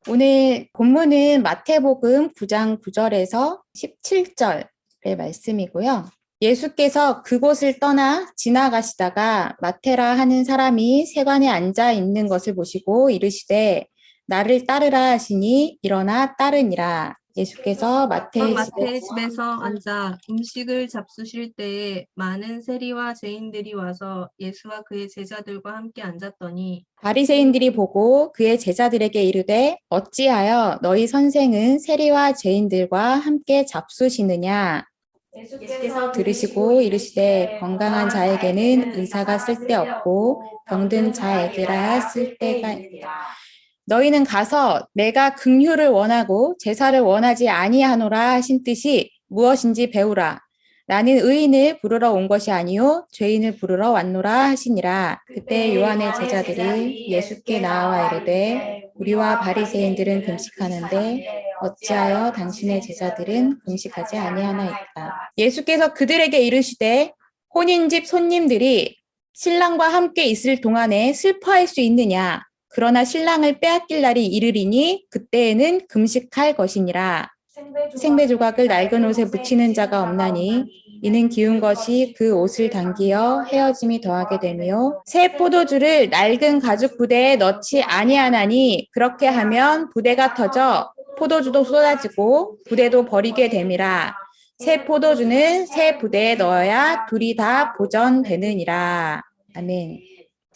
오늘 본문은 마태복음 9장 9절에서 17절의 말씀이고요. 예수께서 그곳을 떠나 지나가시다가 마테라 하는 사람이 세관에 앉아 있는 것을 보시고 이르시되 나를 따르라 하시니 일어나 따르니라. 예수께서 마태의 마태의 집에서 앉아 음식을 잡수실 때에 많은 세리와 죄인들이 와서 예수와 그의 제자들과 함께 앉았더니 바리새인들이 보고 그의 제자들에게 이르되 어찌하여 너희 선생은 세리와 죄인들과 함께 잡수시느냐. 예수께서 들으시고 이르시되 건강한 자에게는 의사가 쓸데없고 병든 자에게라 쓸데가 있다. 너희는 가서 내가 긍휼을 원하고 제사를 원하지 아니하노라 하신 뜻이 무엇인지 배우라. 나는 의인을 부르러 온 것이 아니요 죄인을 부르러 왔노라 하시니라. 그때 요한의 제자들이 예수께 나와 이르되 우리와 바리새인들은 금식하는데 어찌하여 당신의 제자들은 금식하지 아니하나이까. 예수께서 그들에게 이르시되 혼인집 손님들이 신랑과 함께 있을 동안에 슬퍼할 수 있느냐. 그러나 신랑을 빼앗길 날이 이르리니 그때에는 금식할 것이니라. 생배 조각을 낡은 옷에 붙이는 자가 없나니 이는 기운 것이 그 옷을 당기어 헤어짐이 더하게 되며 새 포도주를 낡은 가죽 부대에 넣지 아니하나니 그렇게 하면 부대가 터져 포도주도 쏟아지고 부대도 버리게 됨이라. 새 포도주는 새 부대에 넣어야 둘이 다 보전되느니라. 아멘.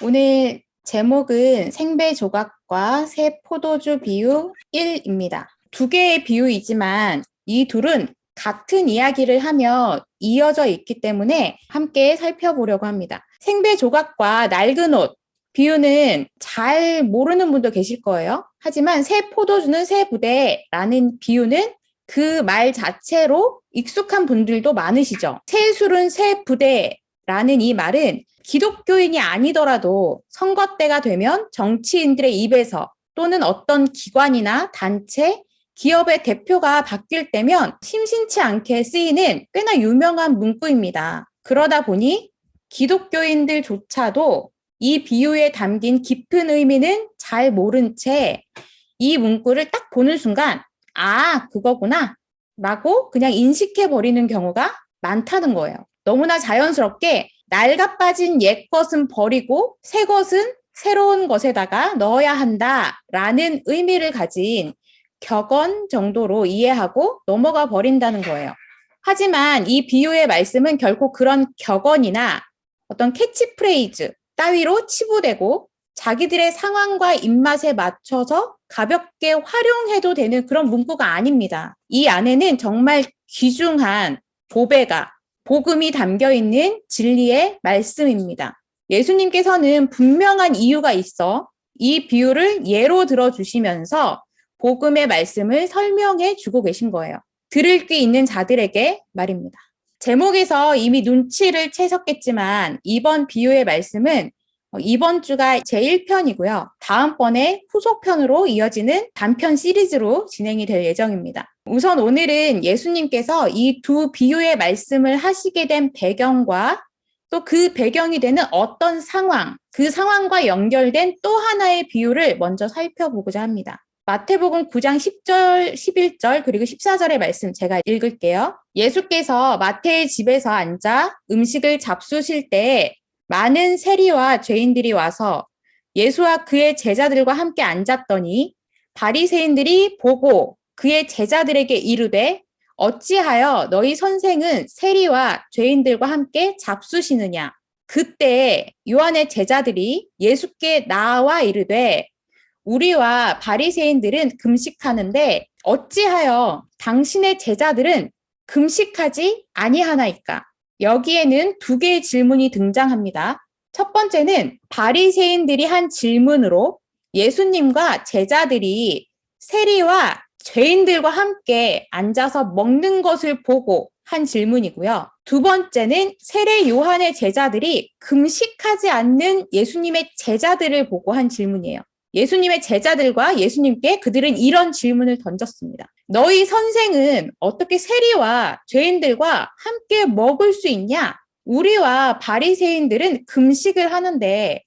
오늘 제목은 생배 조각과 새 포도주 비유 1입니다. 두 개의 비유이지만 이 둘은 같은 이야기를 하며 이어져 있기 때문에 함께 살펴보려고 합니다. 생배 조각과 낡은 옷 비유는 잘 모르는 분도 계실 거예요. 하지만 새 포도주는 새 부대라는 비유는 그 말 자체로 익숙한 분들도 많으시죠. 새 술은 새 부대라는 이 말은 기독교인이 아니더라도 선거 때가 되면 정치인들의 입에서 또는 어떤 기관이나 단체, 기업의 대표가 바뀔 때면 심심치 않게 쓰이는 꽤나 유명한 문구입니다. 그러다 보니 기독교인들조차도 이 비유에 담긴 깊은 의미는 잘 모른 채 이 문구를 딱 보는 순간 아, 그거구나 라고 그냥 인식해버리는 경우가 많다는 거예요. 너무나 자연스럽게 낡아 빠진 옛 것은 버리고 새 것은 새로운 것에다가 넣어야 한다라는 의미를 가진 격언 정도로 이해하고 넘어가 버린다는 거예요. 하지만 이 비유의 말씀은 결코 그런 격언이나 어떤 캐치프레이즈 따위로 치부되고 자기들의 상황과 입맛에 맞춰서 가볍게 활용해도 되는 그런 문구가 아닙니다. 이 안에는 정말 귀중한 보배가 복음이 담겨있는 진리의 말씀입니다. 예수님께서는 분명한 이유가 있어 이 비유를 예로 들어주시면서 복음의 말씀을 설명해 주고 계신 거예요. 들을 귀 있는 자들에게 말입니다. 제목에서 이미 눈치를 채셨겠지만 이번 비유의 말씀은 이번 주가 제1편이고요. 다음번에 후속편으로 이어지는 단편 시리즈로 진행이 될 예정입니다. 우선 오늘은 예수님께서 이 두 비유의 말씀을 하시게 된 배경과 또 그 배경이 되는 어떤 상황, 그 상황과 연결된 또 하나의 비유를 먼저 살펴보고자 합니다. 마태복음 9장 10절, 11절 그리고 14절의 말씀 제가 읽을게요. 예수께서 마태의 집에서 앉아 음식을 잡수실 때에 많은 세리와 죄인들이 와서 예수와 그의 제자들과 함께 앉았더니 바리새인들이 보고 그의 제자들에게 이르되 어찌하여 너희 선생은 세리와 죄인들과 함께 잡수시느냐. 그때 요한의 제자들이 예수께 나와 이르되 우리와 바리새인들은 금식하는데 어찌하여 당신의 제자들은 금식하지 아니하나이까. 여기에는 두 개의 질문이 등장합니다. 첫 번째는 바리새인들이 한 질문으로 예수님과 제자들이 세리와 죄인들과 함께 앉아서 먹는 것을 보고 한 질문이고요. 두 번째는 세례 요한의 제자들이 금식하지 않는 예수님의 제자들을 보고 한 질문이에요. 예수님의 제자들과 예수님께 그들은 이런 질문을 던졌습니다. 너희 선생은 어떻게 세리와 죄인들과 함께 먹을 수 있냐? 우리와 바리새인들은 금식을 하는데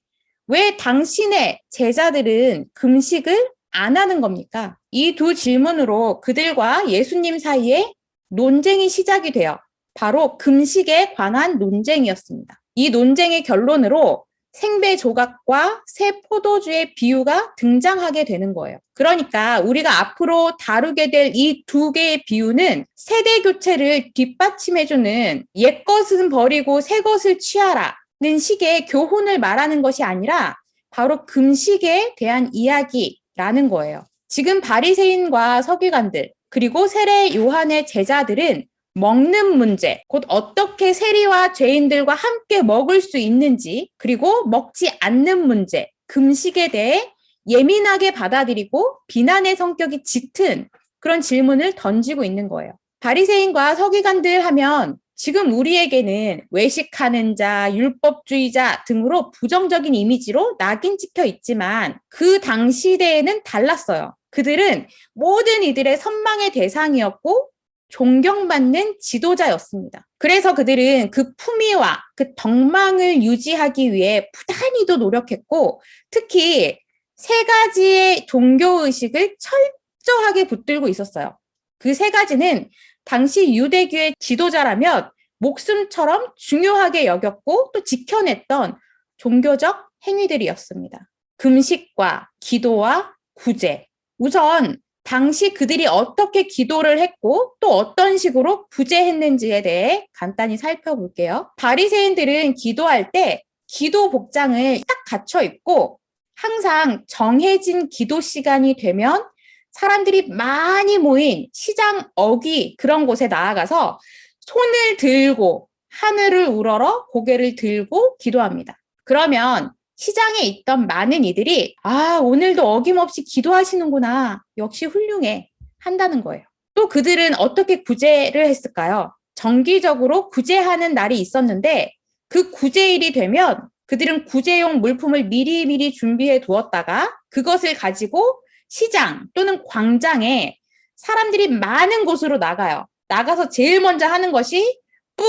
왜 당신의 제자들은 금식을 안 하는 겁니까? 이 두 질문으로 그들과 예수님 사이에 논쟁이 시작이 돼요. 바로 금식에 관한 논쟁이었습니다. 이 논쟁의 결론으로 생배 조각과 새 포도주의 비유가 등장하게 되는 거예요. 그러니까 우리가 앞으로 다루게 될 이 두 개의 비유는 세대 교체를 뒷받침해주는 옛 것은 버리고 새 것을 취하라는 식의 교훈을 말하는 것이 아니라 바로 금식에 대한 이야기라는 거예요. 지금 바리새인과 서기관들 그리고 세례 요한의 제자들은 먹는 문제, 곧 어떻게 세리와 죄인들과 함께 먹을 수 있는지, 그리고 먹지 않는 문제, 금식에 대해 예민하게 받아들이고 비난의 성격이 짙은 그런 질문을 던지고 있는 거예요. 바리새인과 서기관들 하면 지금 우리에게는 외식하는 자, 율법주의자 등으로 부정적인 이미지로 낙인 찍혀 있지만 그 당시 시대에는 달랐어요. 그들은 모든 이들의 선망의 대상이었고 존경받는 지도자였습니다. 그래서 그들은 그 품위와 그 덕망을 유지하기 위해 부단히도 노력했고 특히 세 가지의 종교의식을 철저하게 붙들고 있었어요. 그 세 가지는 당시 유대교의 지도자라면 목숨처럼 중요하게 여겼고 또 지켜냈던 종교적 행위들이었습니다. 금식과 기도와 구제. 우선 당시 그들이 어떻게 기도를 했고 또 어떤 식으로 구제했는지에 대해 간단히 살펴볼게요. 바리새인들은 기도할 때 기도 복장을 딱 갖춰 입고 항상 정해진 기도 시간이 되면 사람들이 많이 모인 시장 어귀 그런 곳에 나아가서 손을 들고 하늘을 우러러 고개를 들고 기도합니다. 그러면 시장에 있던 많은 이들이 오늘도 어김없이 기도하시는구나. 역시 훌륭해. 한다는 거예요. 또 그들은 어떻게 구제를 했을까요? 정기적으로 구제하는 날이 있었는데 그 구제일이 되면 그들은 구제용 물품을 미리미리 준비해 두었다가 그것을 가지고 시장 또는 광장에 사람들이 많은 곳으로 나가요. 나가서 제일 먼저 하는 것이 뿌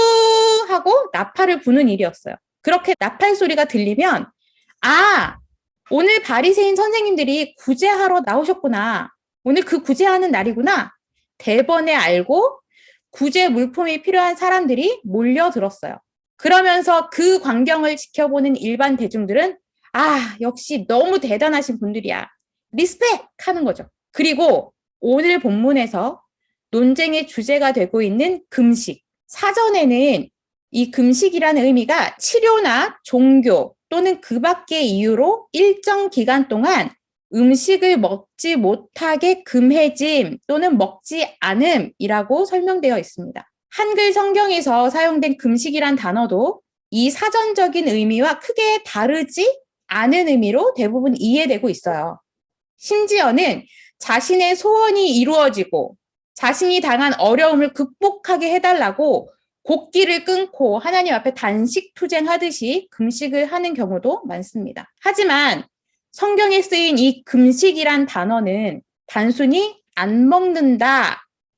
하고 나팔을 부는 일이었어요. 그렇게 나팔 소리가 들리면 오늘 바리새인 선생님들이 구제하러 나오셨구나. 오늘 그 구제하는 날이구나. 대번에 알고 구제 물품이 필요한 사람들이 몰려들었어요. 그러면서 그 광경을 지켜보는 일반 대중들은 역시 너무 대단하신 분들이야. 리스펙 하는 거죠. 그리고 오늘 본문에서 논쟁의 주제가 되고 있는 금식. 사전에는 이 금식이라는 의미가 치료나 종교 또는 그 밖의 이유로 일정 기간 동안 음식을 먹지 못하게 금해짐 또는 먹지 않음이라고 설명되어 있습니다. 한글 성경에서 사용된 금식이란 단어도 이 사전적인 의미와 크게 다르지 않은 의미로 대부분 이해되고 있어요. 심지어는 자신의 소원이 이루어지고 자신이 당한 어려움을 극복하게 해달라고 곡기를 끊고 하나님 앞에 단식 투쟁하듯이 금식을 하는 경우도 많습니다. 하지만 성경에 쓰인 이 금식이란 단어는 단순히 안 먹는다는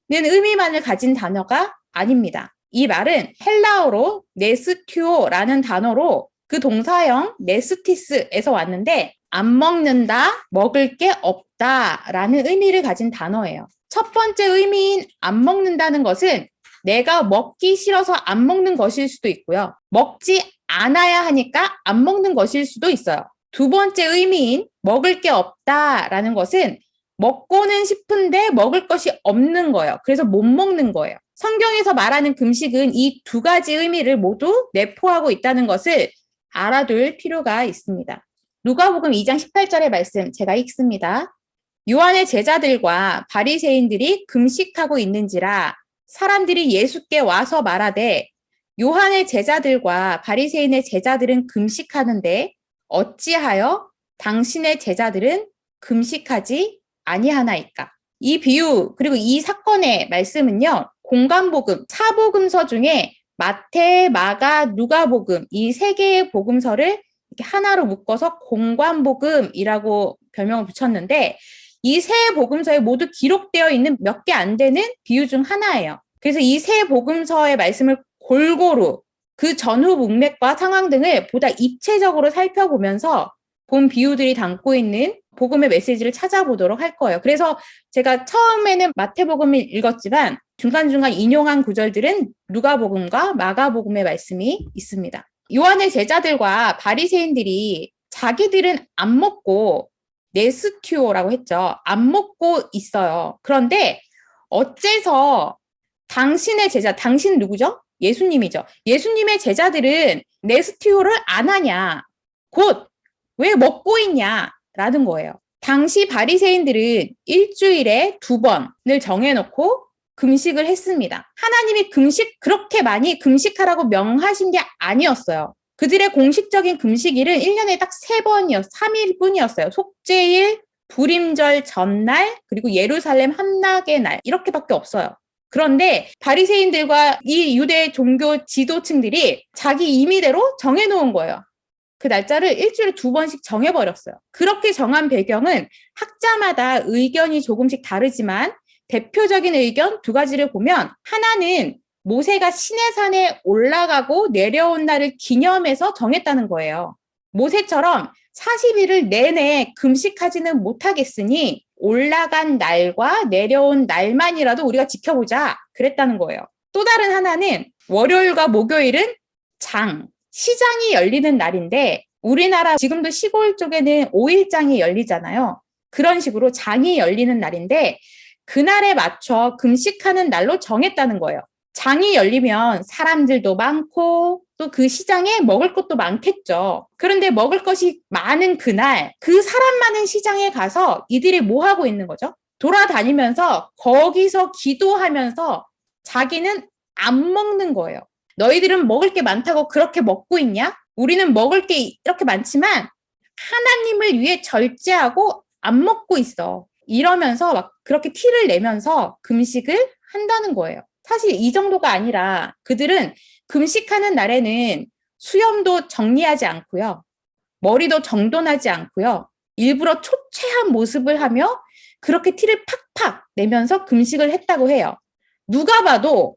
의미만을 가진 단어가 아닙니다. 이 말은 헬라어로 네스튜오라는 단어로 그 동사형 네스티스에서 왔는데 안 먹는다, 먹을 게 없다라는 의미를 가진 단어예요. 첫 번째 의미인 안 먹는다는 것은 내가 먹기 싫어서 안 먹는 것일 수도 있고요. 먹지 않아야 하니까 안 먹는 것일 수도 있어요. 두 번째 의미인 먹을 게 없다라는 것은 먹고는 싶은데 먹을 것이 없는 거예요. 그래서 못 먹는 거예요. 성경에서 말하는 금식은 이 두 가지 의미를 모두 내포하고 있다는 것을 알아둘 필요가 있습니다. 누가복음 2장 18절의 말씀 제가 읽습니다. 요한의 제자들과 바리새인들이 금식하고 있는지라 사람들이 예수께 와서 말하되 요한의 제자들과 바리새인의 제자들은 금식하는데 어찌하여 당신의 제자들은 금식하지 아니하나이까? 이 비유 그리고 이 사건의 말씀은요. 공관복음, 사복음서 중에 마태, 마가, 누가복음 이 세 개의 복음서를 이렇게 하나로 묶어서 공관복음이라고 별명을 붙였는데 이 세 복음서에 모두 기록되어 있는 몇 개 안 되는 비유 중 하나예요. 그래서 이 세 복음서의 말씀을 골고루 그 전후 문맥과 상황 등을 보다 입체적으로 살펴보면서 본 비유들이 담고 있는 복음의 메시지를 찾아보도록 할 거예요. 그래서 제가 처음에는 마태복음을 읽었지만 중간중간 인용한 구절들은 누가복음과 마가복음의 말씀이 있습니다. 요한의 제자들과 바리새인들이 자기들은 안 먹고 네스튜오라고 했죠. 안 먹고 있어요. 그런데 어째서 당신의 제자, 당신 누구죠? 예수님이죠. 예수님의 제자들은 네스튜오를 안 하냐? 곧 왜 먹고 있냐? 라는 거예요. 당시 바리새인들은 일주일에 2번을 정해놓고 금식을 했습니다. 하나님이 그렇게 많이 금식하라고 명하신 게 아니었어요. 그들의 공식적인 금식일은 1년에 딱 3일뿐이었어요. 속죄일, 불임절 전날, 그리고 예루살렘 함락의 날 이렇게밖에 없어요. 그런데 바리새인들과 이 유대 종교 지도층들이 자기 임의대로 정해놓은 거예요. 그 날짜를 일주일에 2번씩 정해버렸어요. 그렇게 정한 배경은 학자마다 의견이 조금씩 다르지만 대표적인 의견 2가지를 보면, 하나는 모세가 시내산에 올라가고 내려온 날을 기념해서 정했다는 거예요. 모세처럼 40일을 내내 금식하지는 못하겠으니 올라간 날과 내려온 날만이라도 우리가 지켜보자 그랬다는 거예요. 또 다른 하나는 월요일과 목요일은 시장이 열리는 날인데, 우리나라 지금도 시골 쪽에는 5일장이 열리잖아요. 그런 식으로 장이 열리는 날인데 그날에 맞춰 금식하는 날로 정했다는 거예요. 장이 열리면 사람들도 많고 또 그 시장에 먹을 것도 많겠죠. 그런데 먹을 것이 많은 그날, 그 사람 많은 시장에 가서 이들이 뭐 하고 있는 거죠? 돌아다니면서 거기서 기도하면서 자기는 안 먹는 거예요. 너희들은 먹을 게 많다고 그렇게 먹고 있냐? 우리는 먹을 게 이렇게 많지만 하나님을 위해 절제하고 안 먹고 있어. 이러면서 막 그렇게 티를 내면서 금식을 한다는 거예요. 사실 이 정도가 아니라 그들은 금식하는 날에는 수염도 정리하지 않고요. 머리도 정돈하지 않고요. 일부러 초췌한 모습을 하며 그렇게 티를 팍팍 내면서 금식을 했다고 해요. 누가 봐도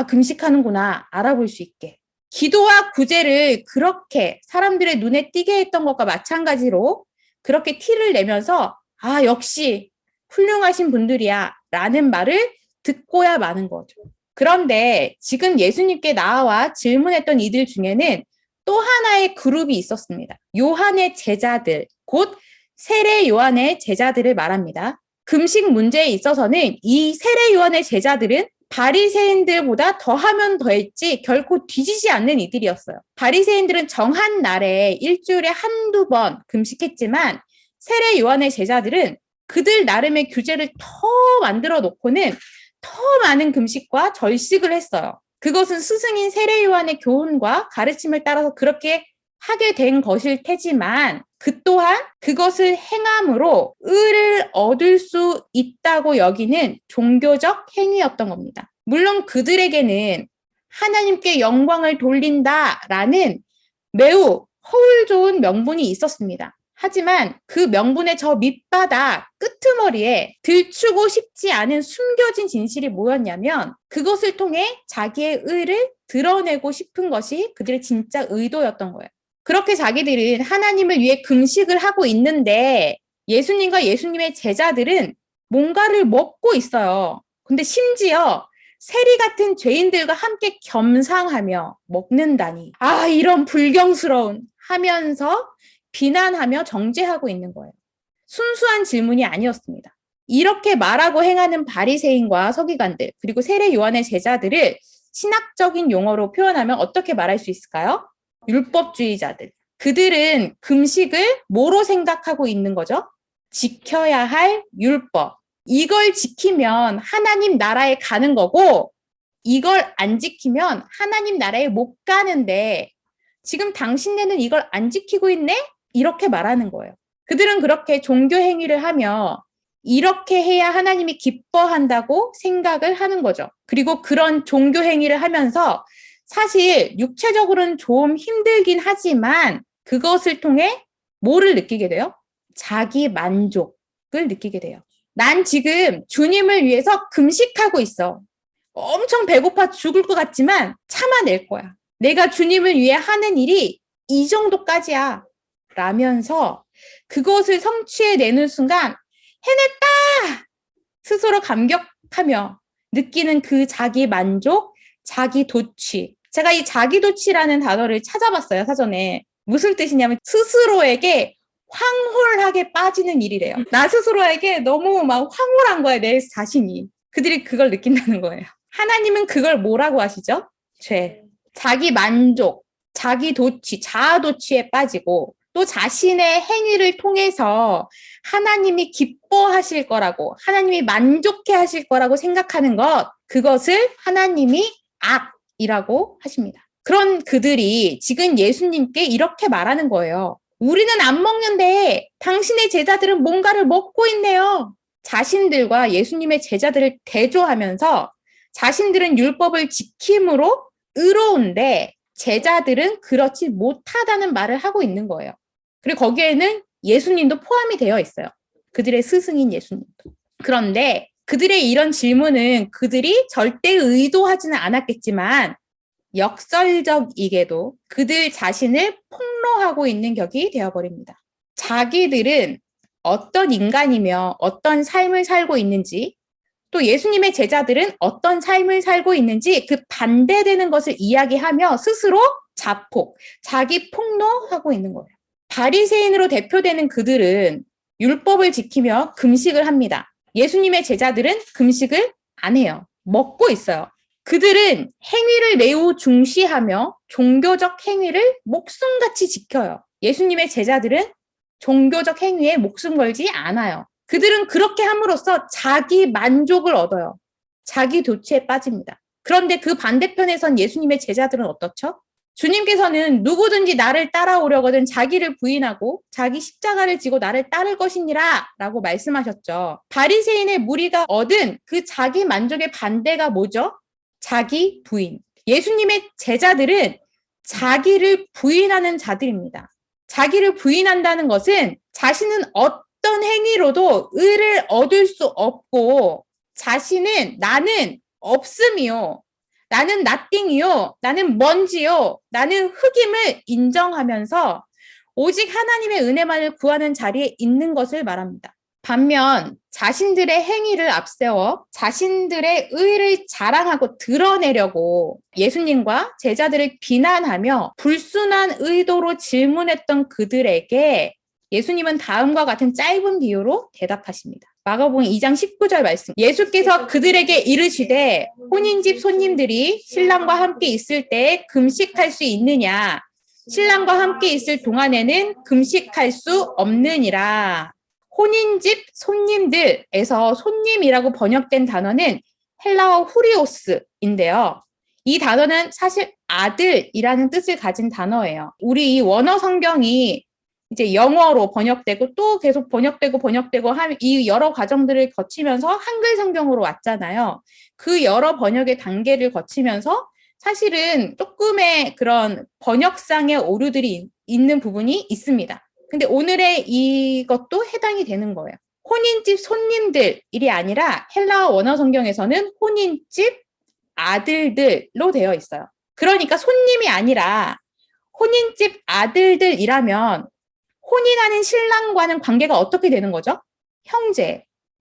금식하는구나 알아볼 수 있게. 기도와 구제를 그렇게 사람들의 눈에 띄게 했던 것과 마찬가지로 그렇게 티를 내면서 역시 훌륭하신 분들이야 라는 말을 듣고야 마는 거죠. 그런데 지금 예수님께 나와 질문했던 이들 중에는 또 하나의 그룹이 있었습니다. 요한의 제자들, 곧 세례 요한의 제자들을 말합니다. 금식 문제에 있어서는 이 세례 요한의 제자들은 바리새인들보다 더하면 더했지 결코 뒤지지 않는 이들이었어요. 바리새인들은 정한 날에 일주일에 1~2번 금식했지만 세례 요한의 제자들은 그들 나름의 규제를 더 만들어 놓고는 더 많은 금식과 절식을 했어요. 그것은 스승인 세례 요한의 교훈과 가르침을 따라서 그렇게 하게 된 것일 테지만 그 또한 그것을 행함으로 의를 얻을 수 있다고 여기는 종교적 행위였던 겁니다. 물론 그들에게는 하나님께 영광을 돌린다라는 매우 허울 좋은 명분이 있었습니다. 하지만 그 명분의 저 밑바닥 끄트머리에 들추고 싶지 않은 숨겨진 진실이 뭐였냐면 그것을 통해 자기의 의를 드러내고 싶은 것이 그들의 진짜 의도였던 거예요. 그렇게 자기들은 하나님을 위해 금식을 하고 있는데 예수님과 예수님의 제자들은 뭔가를 먹고 있어요. 근데 심지어 세리 같은 죄인들과 함께 겸상하며 먹는다니. 이런 불경스러운 하면서 비난하며 정죄하고 있는 거예요. 순수한 질문이 아니었습니다. 이렇게 말하고 행하는 바리새인과 서기관들, 그리고 세례 요한의 제자들을 신학적인 용어로 표현하면 어떻게 말할 수 있을까요? 율법주의자들. 그들은 금식을 뭐로 생각하고 있는 거죠? 지켜야 할 율법. 이걸 지키면 하나님 나라에 가는 거고 이걸 안 지키면 하나님 나라에 못 가는데 지금 당신네는 이걸 안 지키고 있네? 이렇게 말하는 거예요. 그들은 그렇게 종교 행위를 하며 이렇게 해야 하나님이 기뻐한다고 생각을 하는 거죠. 그리고 그런 종교 행위를 하면서 사실 육체적으로는 좀 힘들긴 하지만 그것을 통해 뭐를 느끼게 돼요? 자기 만족을 느끼게 돼요. 난 지금 주님을 위해서 금식하고 있어. 엄청 배고파 죽을 것 같지만 참아낼 거야. 내가 주님을 위해 하는 일이 이 정도까지야. 라면서 그것을 성취해내는 순간 해냈다! 스스로 감격하며 느끼는 그 자기 만족, 자기 도취. 제가 이 자기 도취라는 단어를 찾아봤어요, 사전에. 무슨 뜻이냐면 스스로에게 황홀하게 빠지는 일이래요. 나 스스로에게 너무 막 황홀한 거예요, 내 자신이. 그들이 그걸 느낀다는 거예요. 하나님은 그걸 뭐라고 하시죠? 죄. 자기 만족, 자기 도취, 자아 도취에 빠지고 또 자신의 행위를 통해서 하나님이 기뻐하실 거라고, 하나님이 만족해 하실 거라고 생각하는 것, 그것을 하나님이 악이라고 하십니다. 그런 그들이 지금 예수님께 이렇게 말하는 거예요. 우리는 안 먹는데 당신의 제자들은 뭔가를 먹고 있네요. 자신들과 예수님의 제자들을 대조하면서 자신들은 율법을 지킴으로 의로운데 제자들은 그렇지 못하다는 말을 하고 있는 거예요. 그리고 거기에는 예수님도 포함이 되어 있어요. 그들의 스승인 예수님도. 그런데 그들의 이런 질문은 그들이 절대 의도하지는 않았겠지만 역설적이게도 그들 자신을 폭로하고 있는 격이 되어버립니다. 자기들은 어떤 인간이며 어떤 삶을 살고 있는지, 또 예수님의 제자들은 어떤 삶을 살고 있는지 그 반대되는 것을 이야기하며 스스로 자폭, 자기 폭로하고 있는 거예요. 바리새인으로 대표되는 그들은 율법을 지키며 금식을 합니다. 예수님의 제자들은 금식을 안 해요. 먹고 있어요. 그들은 행위를 매우 중시하며 종교적 행위를 목숨같이 지켜요. 예수님의 제자들은 종교적 행위에 목숨 걸지 않아요. 그들은 그렇게 함으로써 자기 만족을 얻어요. 자기 도취에 빠집니다. 그런데 그 반대편에선 예수님의 제자들은 어떻죠? 주님께서는 누구든지 나를 따라오려거든 자기를 부인하고 자기 십자가를 지고 나를 따를 것이니라 라고 말씀하셨죠. 바리새인의 무리가 얻은 그 자기 만족의 반대가 뭐죠? 자기 부인. 예수님의 제자들은 자기를 부인하는 자들입니다. 자기를 부인한다는 것은 자신은 어떤 행위로도 의를 얻을 수 없고 자신은 나는 없음이요. 나는 nothing이요. 나는 먼지요. 나는 흙임을 인정하면서 오직 하나님의 은혜만을 구하는 자리에 있는 것을 말합니다. 반면 자신들의 행위를 앞세워 자신들의 의를 자랑하고 드러내려고 예수님과 제자들을 비난하며 불순한 의도로 질문했던 그들에게 예수님은 다음과 같은 짧은 비유로 대답하십니다. 마가복음 2장 19절 말씀. 예수께서 그들에게 이르시되 혼인집 손님들이 신랑과 함께 있을 때 금식할 수 있느냐? 신랑과 함께 있을 동안에는 금식할 수 없느니라. 혼인집 손님들에서 손님이라고 번역된 단어는 헬라어 후리오스인데요. 이 단어는 사실 아들이라는 뜻을 가진 단어예요. 우리 이 원어 성경이 이제 영어로 번역되고 또 계속 번역되고 이 여러 과정들을 거치면서 한글 성경으로 왔잖아요. 그 여러 번역의 단계를 거치면서 사실은 조금의 그런 번역상의 오류들이 있는 부분이 있습니다. 근데 오늘의 이것도 해당이 되는 거예요. 혼인집 손님들이 아니라 헬라어 원어 성경에서는 혼인집 아들들로 되어 있어요. 그러니까 손님이 아니라 혼인집 아들들이라면 혼인하는 신랑과는 관계가 어떻게 되는 거죠? 형제.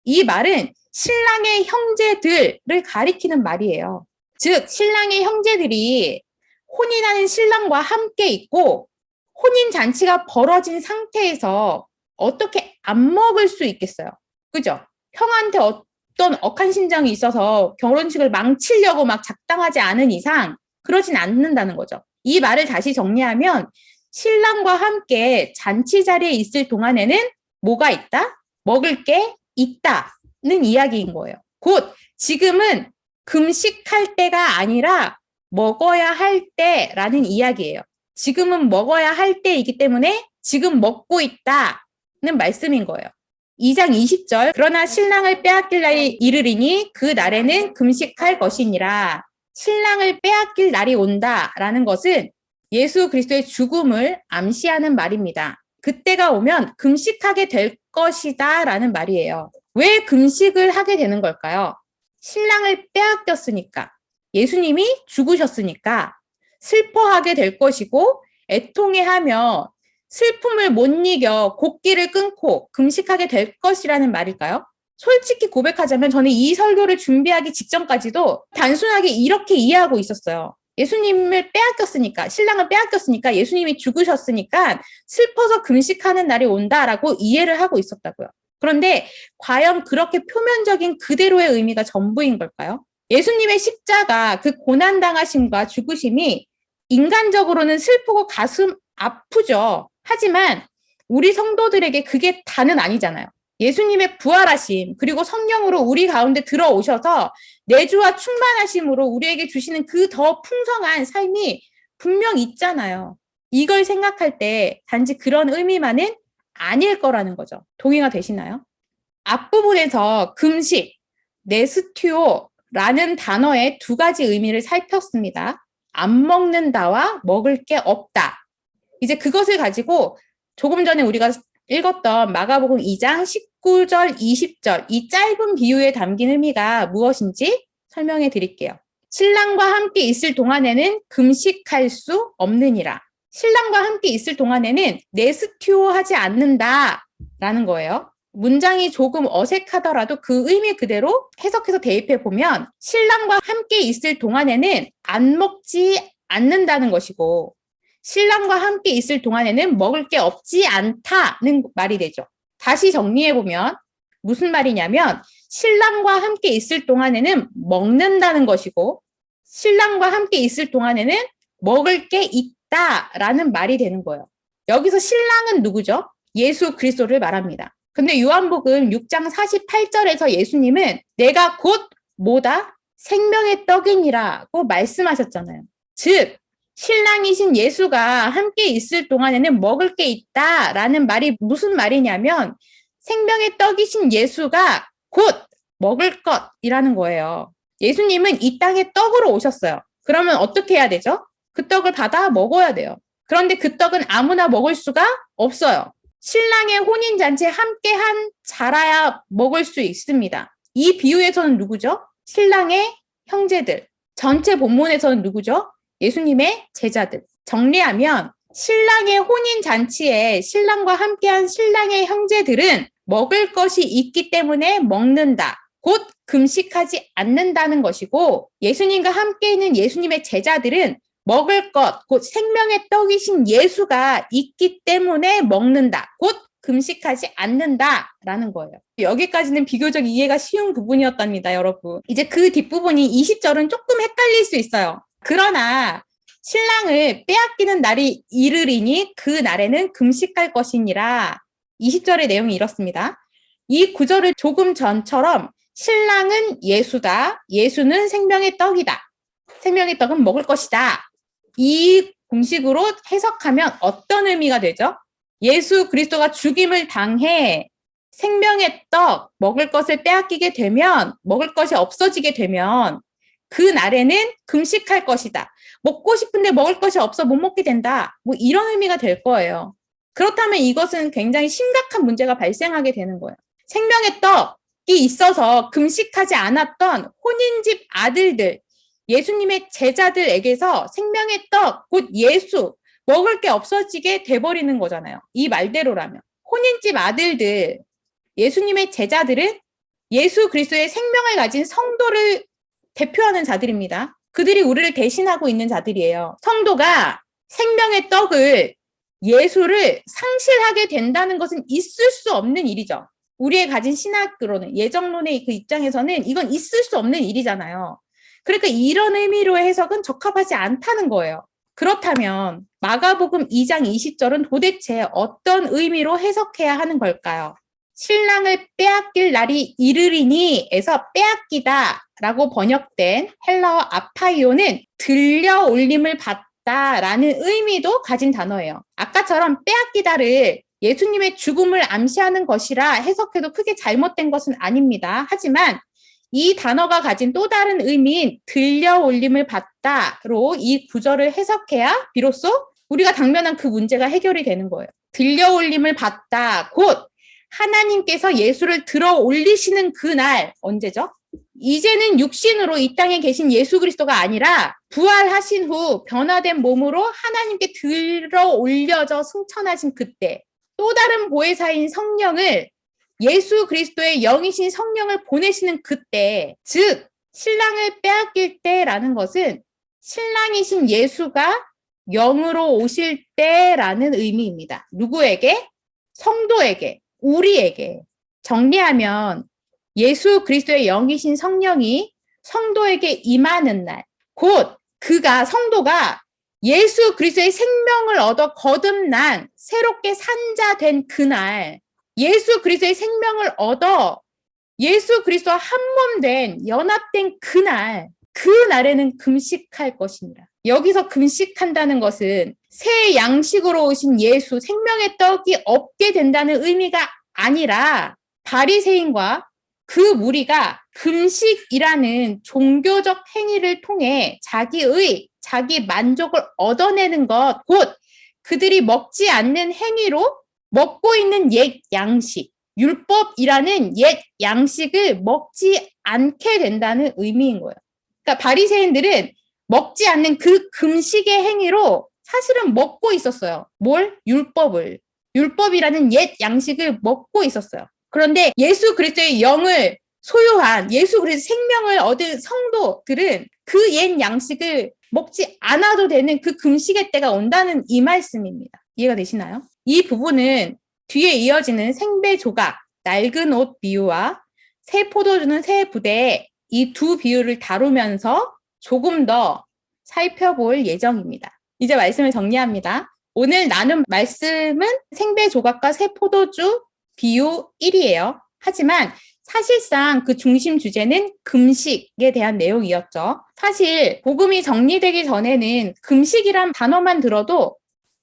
이 말은 신랑의 형제들을 가리키는 말이에요. 즉, 신랑의 형제들이 혼인하는 신랑과 함께 있고 혼인 잔치가 벌어진 상태에서 어떻게 안 먹을 수 있겠어요? 그죠? 형한테 어떤 억한 심정이 있어서 결혼식을 망치려고 막 작당하지 않은 이상 그러진 않는다는 거죠. 이 말을 다시 정리하면 신랑과 함께 잔치 자리에 있을 동안에는 뭐가 있다? 먹을 게 있다는 이야기인 거예요. 곧 지금은 금식할 때가 아니라 먹어야 할 때라는 이야기예요. 지금은 먹어야 할 때이기 때문에 지금 먹고 있다는 말씀인 거예요. 2장 20절 그러나 신랑을 빼앗길 날이 이르리니 그 날에는 금식할 것이니라. 신랑을 빼앗길 날이 온다라는 것은 예수 그리스도의 죽음을 암시하는 말입니다. 그때가 오면 금식하게 될 것이다 라는 말이에요. 왜 금식을 하게 되는 걸까요? 신랑을 빼앗겼으니까, 예수님이 죽으셨으니까 슬퍼하게 될 것이고 애통해하며 슬픔을 못 이겨 곡기를 끊고 금식하게 될 것이라는 말일까요? 솔직히 고백하자면 저는 이 설교를 준비하기 직전까지도 단순하게 이렇게 이해하고 있었어요. 예수님을 빼앗겼으니까, 신랑을 빼앗겼으니까, 예수님이 죽으셨으니까 슬퍼서 금식하는 날이 온다라고 이해를 하고 있었다고요. 그런데 과연 그렇게 표면적인 그대로의 의미가 전부인 걸까요? 예수님의 십자가, 그 고난당하심과 죽으심이 인간적으로는 슬프고 가슴 아프죠. 하지만 우리 성도들에게 그게 다는 아니잖아요. 예수님의 부활하심, 그리고 성령으로 우리 가운데 들어오셔서 내주와 충만하심으로 우리에게 주시는 그 더 풍성한 삶이 분명 있잖아요. 이걸 생각할 때 단지 그런 의미만은 아닐 거라는 거죠. 동의가 되시나요? 앞부분에서 금식, 네스튜오라는 단어의 두 가지 의미를 살폈습니다. 안 먹는다와 먹을 게 없다. 이제 그것을 가지고 조금 전에 우리가 읽었던 마가복음 2장 19절, 20절 이 짧은 비유에 담긴 의미가 무엇인지 설명해 드릴게요. 신랑과 함께 있을 동안에는 금식할 수 없느니라. 신랑과 함께 있을 동안에는 네스튜어하지 않는다라는 거예요. 문장이 조금 어색하더라도 그 의미 그대로 해석해서 대입해 보면 신랑과 함께 있을 동안에는 안 먹지 않는다는 것이고 신랑과 함께 있을 동안에는 먹을 게 없지 않다는 말이 되죠. 다시 정리해보면 무슨 말이냐면 신랑과 함께 있을 동안에는 먹는다는 것이고 신랑과 함께 있을 동안에는 먹을 게 있다라는 말이 되는 거예요. 여기서 신랑은 누구죠? 예수 그리스도를 말합니다. 근데 요한복음 6장 48절에서 예수님은 내가 곧 뭐다? 생명의 떡이니라고 말씀하셨잖아요. 즉 신랑이신 예수가 함께 있을 동안에는 먹을 게 있다라는 말이 무슨 말이냐면 생명의 떡이신 예수가 곧 먹을 것이라는 거예요. 예수님은 이 땅에 떡으로 오셨어요. 그러면 어떻게 해야 되죠? 그 떡을 받아 먹어야 돼요. 그런데 그 떡은 아무나 먹을 수가 없어요. 신랑의 혼인잔치에 함께한 자라야 먹을 수 있습니다. 이 비유에서는 누구죠? 신랑의 형제들. 전체 본문에서는 누구죠? 예수님의 제자들. 정리하면 신랑의 혼인잔치에 신랑과 함께한 신랑의 형제들은 먹을 것이 있기 때문에 먹는다. 곧 금식하지 않는다는 것이고 예수님과 함께 있는 예수님의 제자들은 먹을 것, 곧 생명의 떡이신 예수가 있기 때문에 먹는다. 곧 금식하지 않는다라는 거예요. 여기까지는 비교적 이해가 쉬운 부분이었답니다, 여러분. 이제 그 뒷부분이 20절은 조금 헷갈릴 수 있어요. 그러나 신랑을 빼앗기는 날이 이르리니 그 날에는 금식할 것이니라. 20절의 내용이 이렇습니다. 이 구절을 조금 전처럼 신랑은 예수다. 예수는 생명의 떡이다. 생명의 떡은 먹을 것이다. 이 공식으로 해석하면 어떤 의미가 되죠? 예수 그리스도가 죽임을 당해 생명의 떡, 먹을 것을 빼앗기게 되면, 먹을 것이 없어지게 되면 그 날에는 금식할 것이다. 먹고 싶은데 먹을 것이 없어 못 먹게 된다. 뭐 이런 의미가 될 거예요. 그렇다면 이것은 굉장히 심각한 문제가 발생하게 되는 거예요. 생명의 떡이 있어서 금식하지 않았던 혼인집 아들들, 예수님의 제자들에게서 생명의 떡, 곧 예수, 먹을 게 없어지게 돼버리는 거잖아요. 이 말대로라면. 혼인집 아들들, 예수님의 제자들은 예수 그리스도의 생명을 가진 성도를 대표하는 자들입니다. 그들이 우리를 대신하고 있는 자들이에요. 성도가 생명의 떡을 예수를 상실하게 된다는 것은 있을 수 없는 일이죠. 우리의 가진 신학으로는 예정론의 그 입장에서는 이건 있을 수 없는 일이잖아요. 그러니까 이런 의미로의 해석은 적합하지 않다는 거예요. 그렇다면 마가복음 2장 20절은 도대체 어떤 의미로 해석해야 하는 걸까요? 신랑을 빼앗길 날이 이르리니에서 빼앗기다 라고 번역된 헬라어 아파이오는 들려 올림을 받다라는 의미도 가진 단어예요. 아까처럼 빼앗기다를 예수님의 죽음을 암시하는 것이라 해석해도 크게 잘못된 것은 아닙니다. 하지만 이 단어가 가진 또 다른 의미인 들려 올림을 받다로 이 구절을 해석해야 비로소 우리가 당면한 그 문제가 해결이 되는 거예요. 들려 올림을 받다, 곧 하나님께서 예수를 들어 올리시는 그날, 언제죠? 이제는 육신으로 이 땅에 계신 예수 그리스도가 아니라 부활하신 후 변화된 몸으로 하나님께 들어 올려져 승천하신 그때 또 다른 보혜사인 성령을 예수 그리스도의 영이신 성령을 보내시는 그때, 즉 신랑을 빼앗길 때라는 것은 신랑이신 예수가 영으로 오실 때라는 의미입니다. 누구에게? 성도에게, 우리에게. 정리하면 예수 그리스도의 영이신 성령이 성도에게 임하는 날, 곧 그가 성도가 예수 그리스도의 생명을 얻어 거듭난 새롭게 산자 된 그날, 예수 그리스도의 생명을 얻어 예수 그리스도와 한 몸 된 연합된 그날, 그날에는 금식할 것이니라. 여기서 금식한다는 것은 새 양식으로 오신 예수 생명의 떡이 없게 된다는 의미가 아니라 바리새인과 그 무리가 금식이라는 종교적 행위를 통해 자기 만족을 얻어내는 것, 곧 그들이 먹지 않는 행위로 먹고 있는 옛 양식, 율법이라는 옛 양식을 먹지 않게 된다는 의미인 거예요. 그러니까 바리새인들은 먹지 않는 그 금식의 행위로 사실은 먹고 있었어요. 뭘? 율법을. 율법이라는 옛 양식을 먹고 있었어요. 그런데 예수 그리스도의 영을 소유한 예수 그리스도 생명을 얻은 성도들은 그 옛 양식을 먹지 않아도 되는 그 금식의 때가 온다는 이 말씀입니다. 이해가 되시나요? 이 부분은 뒤에 이어지는 생배 조각, 낡은 옷 비유와 새 포도주는 새 부대에 이 두 비유를 다루면서 조금 더 살펴볼 예정입니다. 이제 말씀을 정리합니다. 오늘 나눈 말씀은 생배 조각과 새 포도주 비유 1이에요. 하지만 사실상 그 중심 주제는 금식에 대한 내용이었죠. 사실 복음이 정리되기 전에는 금식이란 단어만 들어도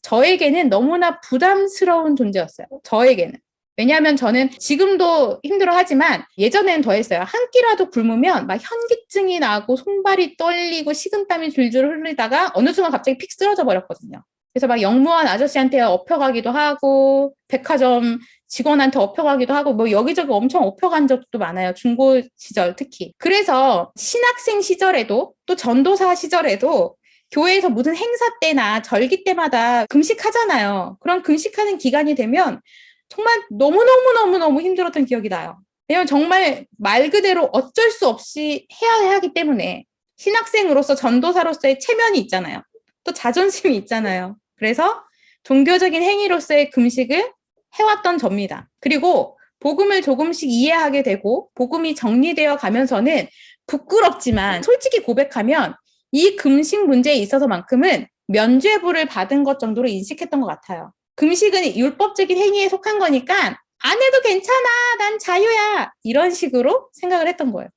저에게는 너무나 부담스러운 존재였어요. 저에게는. 왜냐하면 저는 지금도 힘들어하지만 예전에는 더했어요. 한 끼라도 굶으면 막 현기증이 나고 손발이 떨리고 식은땀이 줄줄 흘리다가 어느 순간 갑자기 픽 쓰러져 버렸거든요. 그래서 막 영무원 아저씨한테 업혀가기도 하고 백화점 직원한테 업혀가기도 하고 뭐 여기저기 엄청 업혀간 적도 많아요. 중고 시절 특히. 그래서 신학생 시절에도 또 전도사 시절에도 교회에서 무슨 행사 때나 절기 때마다 금식하잖아요. 그런 금식하는 기간이 되면 정말 너무너무 힘들었던 기억이 나요. 왜냐면 정말 말 그대로 어쩔 수 없이 해야 하기 때문에 신학생으로서 전도사로서의 체면이 있잖아요. 또 자존심이 있잖아요. 그래서 종교적인 행위로서의 금식을 해왔던 접니다. 그리고 복음을 조금씩 이해하게 되고 복음이 정리되어 가면서는 부끄럽지만 솔직히 고백하면 이 금식 문제에 있어서만큼은 면죄부를 받은 것 정도로 인식했던 것 같아요. 금식은 율법적인 행위에 속한 거니까 안 해도 괜찮아, 난 자유야, 이런 식으로 생각을 했던 거예요.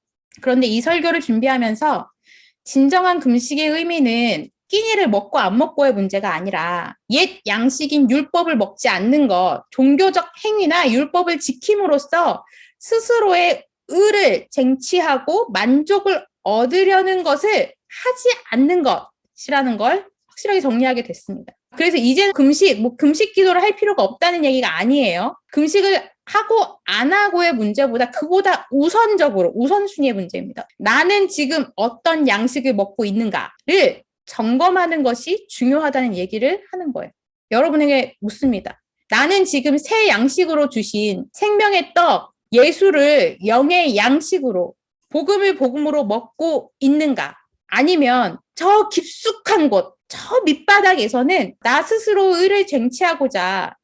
그런데 이 설교를 준비하면서 진정한 금식의 의미는 끼니를 먹고 안 먹고의 문제가 아니라 옛 양식인 율법을 먹지 않는 것, 종교적 행위나 율법을 지킴으로써 스스로의 의를 쟁취하고 만족을 얻으려는 것을 하지 않는 것이라는 걸 확실하게 정리하게 됐습니다. 그래서 이제 금식 기도를 할 필요가 없다는 얘기가 아니에요. 금식을 하고 안 하고의 문제보다 그보다 우선순위의 문제입니다. 나는 지금 어떤 양식을 먹고 있는가를 점검하는 것이 중요하다는 얘기를 하는 거예요. 여러분에게 묻습니다. 나는 지금 새 양식으로 주신 생명의 떡, 예수를 영의 양식으로, 복음을 복음으로 먹고 있는가? 아니면 저 깊숙한 곳, 저 밑바닥에서는 나 스스로 의를 쟁취하고자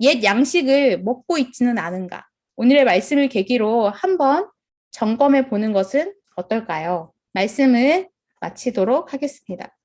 옛 양식을 먹고 있지는 않은가? 오늘의 말씀을 계기로 한번 점검해 보는 것은 어떨까요? 말씀을 마치도록 하겠습니다.